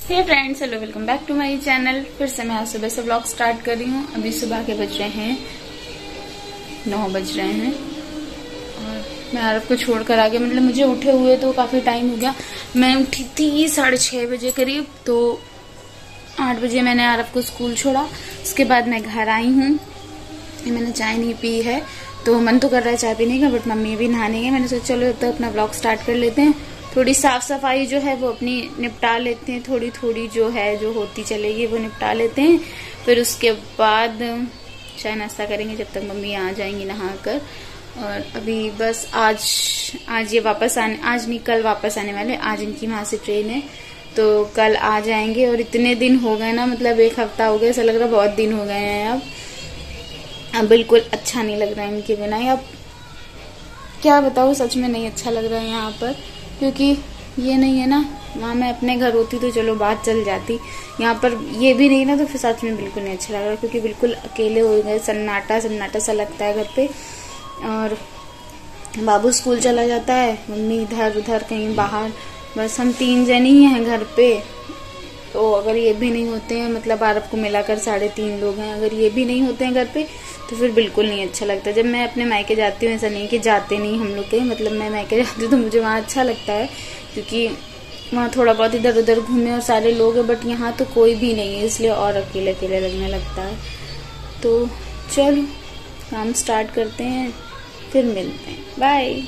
Hey friends, hello, welcome back to my channel. फिर से मैं आज सुबह से व्लॉग स्टार्ट कर रही हूँ। अभी सुबह के बज रहे हैं 9 बज रहे हैं और मैं आरव को छोड़कर आ गई। मतलब मुझे उठे हुए तो काफी टाइम हो गया। मैं उठी थी 6:30 बजे करीब, तो 8 बजे मैंने आरव को स्कूल छोड़ा। उसके बाद मैं घर आई हूँ। मैंने चाय नहीं पी है तो मन तो कर रहा है चाय पीने का, बट मम्मी भी नहाने गए। मैंने सोचा चलो तो अपना व्लॉग स्टार्ट कर लेते हैं। थोड़ी साफ सफाई जो है वो अपनी निपटा लेते हैं, थोड़ी थोड़ी जो है जो होती चलेगी वो निपटा लेते हैं। फिर उसके बाद चाय नाश्ता करेंगे जब तक मम्मी आ जाएंगी नहाकर। और अभी बस आज ये वापस आने, आज नहीं कल वापस आने वाले। आज इनकी वहां से ट्रेन है तो कल आ जाएंगे। और इतने दिन हो गए ना, मतलब 1 हफ्ता हो गया, ऐसा लग रहा बहुत दिन हो गए हैं। अब बिल्कुल अच्छा नहीं लग रहा है इनके बिना। अब क्या बताऊँ, सच में नहीं अच्छा लग रहा है यहाँ पर, क्योंकि ये नहीं है ना। वहाँ मैं अपने घर होती तो चलो बात चल जाती, यहाँ पर ये भी नहीं ना, तो फिर सच में बिल्कुल नहीं अच्छा लग रहा, क्योंकि बिल्कुल अकेले हो गए। सन्नाटा सन्नाटा सा लगता है घर पे। और बाबू स्कूल चला जाता है, मम्मी इधर उधर कहीं बाहर, बस हम 3 जन ही हैं घर पे। तो अगर ये भी नहीं होते हैं, मतलब आरव को मिलाकर 3.5 लोग हैं, अगर ये भी नहीं होते हैं घर पे तो फिर बिल्कुल नहीं अच्छा लगता। जब मैं अपने मायके जाती हूँ, ऐसा नहीं कि जाते नहीं हम लोग के, मतलब मैं मायके जाती हूँ तो मुझे वहाँ अच्छा लगता है, क्योंकि वहाँ थोड़ा बहुत इधर उधर घूमे और सारे लोग हैं। बट यहाँ तो कोई भी नहीं है, इसलिए और अकेले अकेले लगने लगता है। तो चलो काम स्टार्ट करते हैं, फिर मिलते हैं। बाय।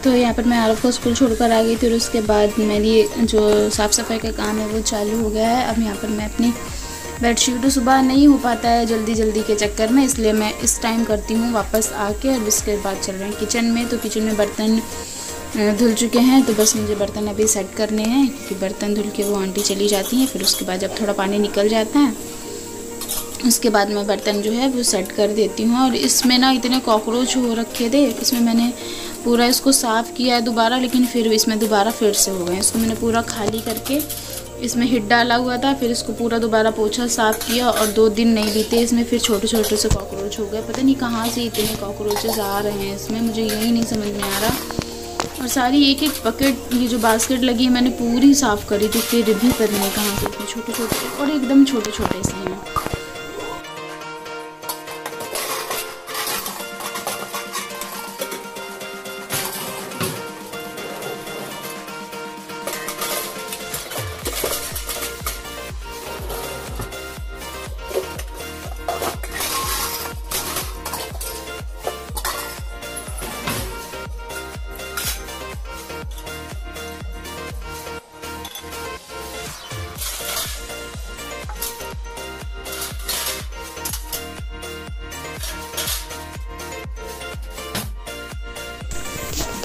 तो यहाँ पर मैं आरव को स्कूल छोड़कर आ गई थी और उसके बाद मेरी जो साफ़ सफाई का काम है वो चालू हो गया है। अब यहाँ पर मैं अपनी बेडशीट, तो सुबह नहीं हो पाता है जल्दी जल्दी के चक्कर में, इसलिए मैं इस टाइम करती हूँ वापस आके। और इसके बाद चल रहे हैं किचन में। तो किचन में बर्तन धुल चुके हैं, तो बस मुझे बर्तन अभी सेट करने हैं, क्योंकि बर्तन धुल के वो आंटी चली जाती हैं। फिर उसके बाद जब थोड़ा पानी निकल जाता है उसके बाद मैं बर्तन जो है वो सेट कर देती हूँ। और इसमें ना इतने कॉकरोच हो रखे थे, इसमें मैंने पूरा इसको साफ़ किया है दोबारा, लेकिन फिर इसमें दोबारा फिर से हो गए। इसको मैंने पूरा खाली करके इसमें हिट डाला हुआ था, फिर इसको पूरा दोबारा पोछा साफ़ किया और 2 दिन नहीं बीते इसमें फिर छोटे छोटे से कॉकरोच हो गए। पता नहीं कहाँ से इतने कॉकरोचेस आ रहे हैं इसमें, मुझे यही नहीं समझ में आ रहा। और सारी एक एक बकेट, ये जो बास्केट लगी है मैंने पूरी साफ़ करी थी, फिर भी पता नहीं कहाँ से इतने छोटे छोटे, और एकदम छोटे छोटे से हैं।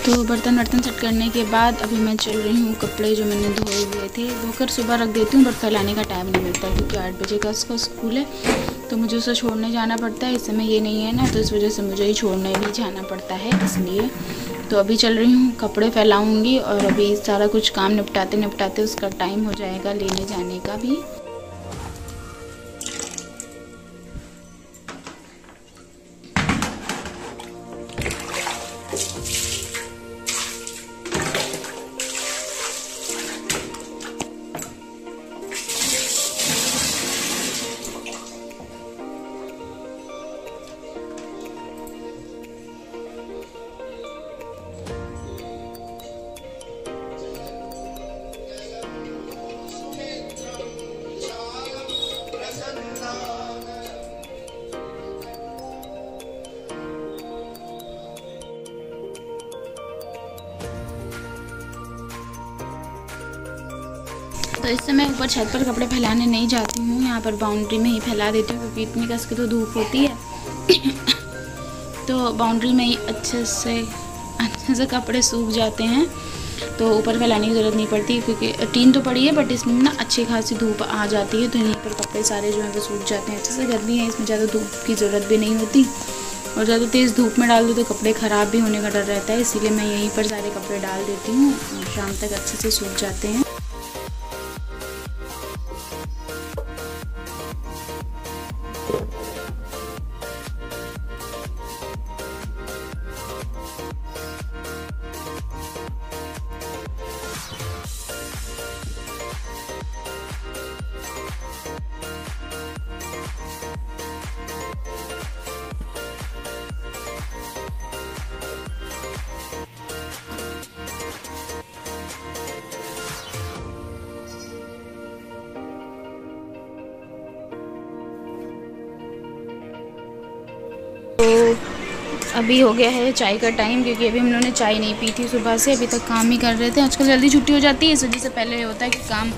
तो बर्तन सेट करने के बाद अभी मैं चल रही हूँ कपड़े जो मैंने धोए हुए थे धोकर सुबह रख देती हूँ, बट फैलाने का टाइम नहीं मिलता, क्योंकि 8 बजे का उसका स्कूल है तो मुझे उसे छोड़ने जाना पड़ता है। इस समय ये नहीं है ना, तो इस वजह से मुझे ही छोड़ने भी जाना पड़ता है, इसलिए तो अभी चल रही हूँ कपड़े फैलाऊँगी। और अभी सारा कुछ काम निपटाते निपटाते उसका टाइम हो जाएगा लेने जाने का भी। तो इस समय ऊपर छत पर कपड़े फैलाने नहीं जाती हूँ, यहाँ पर बाउंड्री में ही फैला देती हूँ क्योंकि इतनी कस के तो धूप होती है तो बाउंड्री में ही अच्छे से कपड़े सूख जाते हैं, तो ऊपर फैलाने की ज़रूरत नहीं पड़ती क्योंकि टीन तो पड़ी है बट इसमें ना अच्छी खासी धूप आ जाती है, तो यहीं पर कपड़े सारे जो हैं वो सूख जाते हैं अच्छे से। गर्मी है, इसमें ज़्यादा धूप की ज़रूरत भी नहीं होती और ज़्यादा तेज़ धूप में डाल दो तो कपड़े ख़राब भी होने का डर रहता है, इसीलिए मैं यहीं पर सारे कपड़े डाल देती हूँ और शाम तक अच्छे से सूख जाते हैं। तो अभी हो गया है चाय का टाइम, क्योंकि अभी हम लोगों ने चाय नहीं पी थी सुबह से, अभी तक काम ही कर रहे थे। आजकल जल्दी छुट्टी हो जाती है, इस वजह से पहले होता है कि काम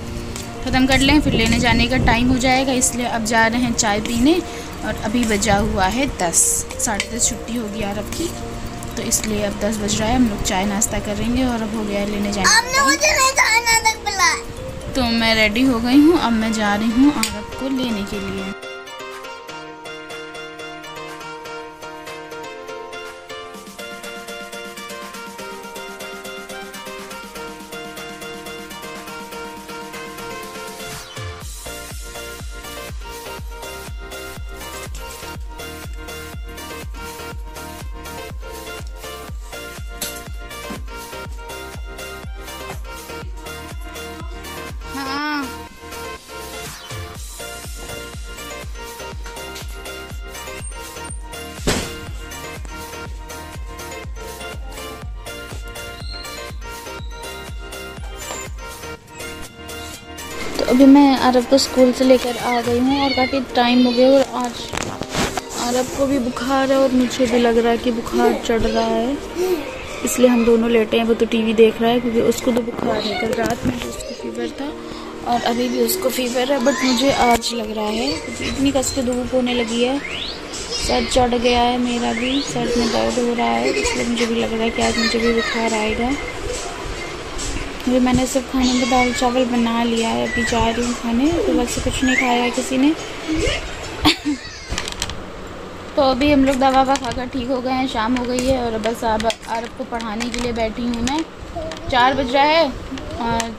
ख़त्म कर लें, फिर लेने जाने का टाइम हो जाएगा, इसलिए अब जा रहे हैं चाय पीने। और अभी बजा हुआ है 10, 10:30 छुट्टी होगी आरब की, तो इसलिए अब 10 बज रहा है, हम लोग चाय नाश्ता करेंगे और अब हो गया है लेने जाने। तो मैं रेडी हो गई हूँ, अब मैं जा रही हूँ आरब को लेने के लिए। तो अभी मैं आरब को स्कूल से लेकर आ गई हूँ और काफ़ी टाइम हो गया और आज आरब को भी बुखार है और मुझे भी लग रहा है कि बुखार चढ़ रहा है, इसलिए हम दोनों लेटे हैं। वो तो टीवी देख रहा है क्योंकि उसको तो बुखार है, कल रात में भी उसको फीवर था और अभी भी उसको फीवर है, बट मुझे आज लग रहा है क्योंकि इतनी कस के धूप होने लगी है, सर चढ़ गया है, मेरा भी सर में दर्द हो रहा है, इसलिए मुझे भी लग रहा है कि आज मुझे भी बुखार आएगा। अभी मैंने सब खाने में दाल चावल बना लिया है, अभी जा रही हूँ खाने, तो वैसे कुछ नहीं खाया है किसी ने तो अभी हम लोग दवा ववा खाकर ठीक हो गए हैं, शाम हो गई है और बस अब आरब को पढ़ाने के लिए बैठी हूँ मैं। 4 बज रहा है और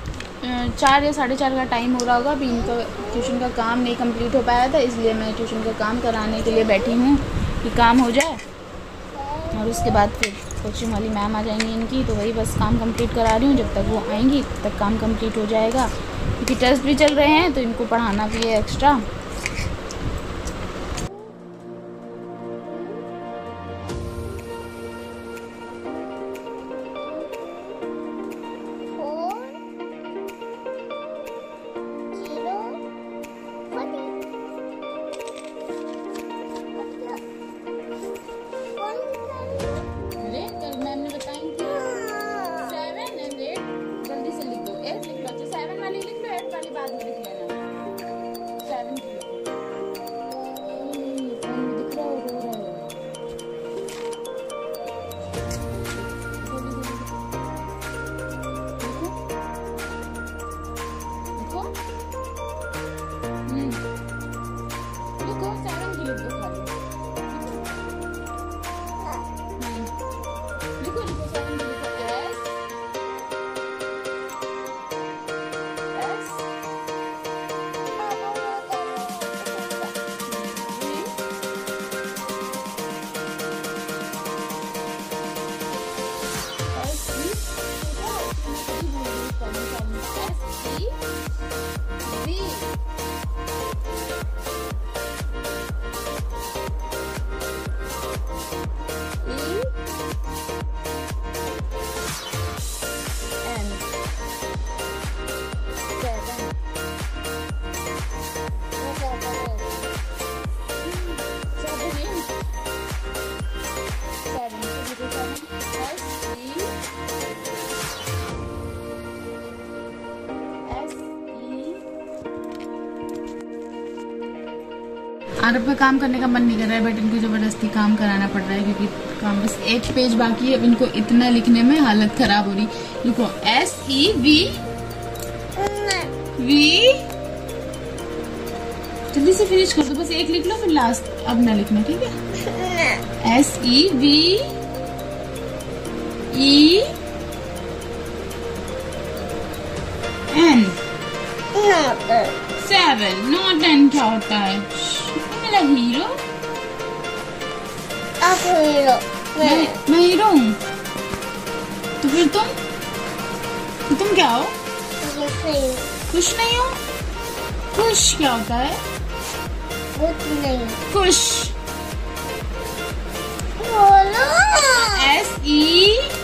4 या 4:30 का टाइम हो रहा होगा। अभी इनका ट्यूशन का काम नहीं कंप्लीट हो पाया था, इसलिए मैं ट्यूशन का काम कराने के लिए बैठी हूँ कि काम हो जाए और उसके बाद फिर कोचिंग वाली मैम आ जाएंगी इनकी, तो वही बस काम कंप्लीट करा रही हूँ। जब तक वो आएंगी तब तक काम कंप्लीट हो जाएगा, क्योंकि टेस्ट भी चल रहे हैं तो इनको पढ़ाना भी है एक्स्ट्रा। आरब का काम करने का मन नहीं कर रहा है, बट इनको जबरदस्ती काम कराना पड़ रहा है क्योंकि काम बस एक पेज बाकी है। अब इनको इतना लिखने में हालत खराब हो रही। लिखो SEV जल्दी से फिनिश कर दो, बस एक लिख लो फिर लास्ट अब ना लिखना, ठीक है। SEVEN 7 नॉट 10 क्या होता है? मेरा हीरो, आप हीरो, मैं हीरो हूँ। तो फिर तुम क्या हो? खुश नहीं हो? खुश क्या होता है? कुछ नहीं। खुश बोलो। SEVE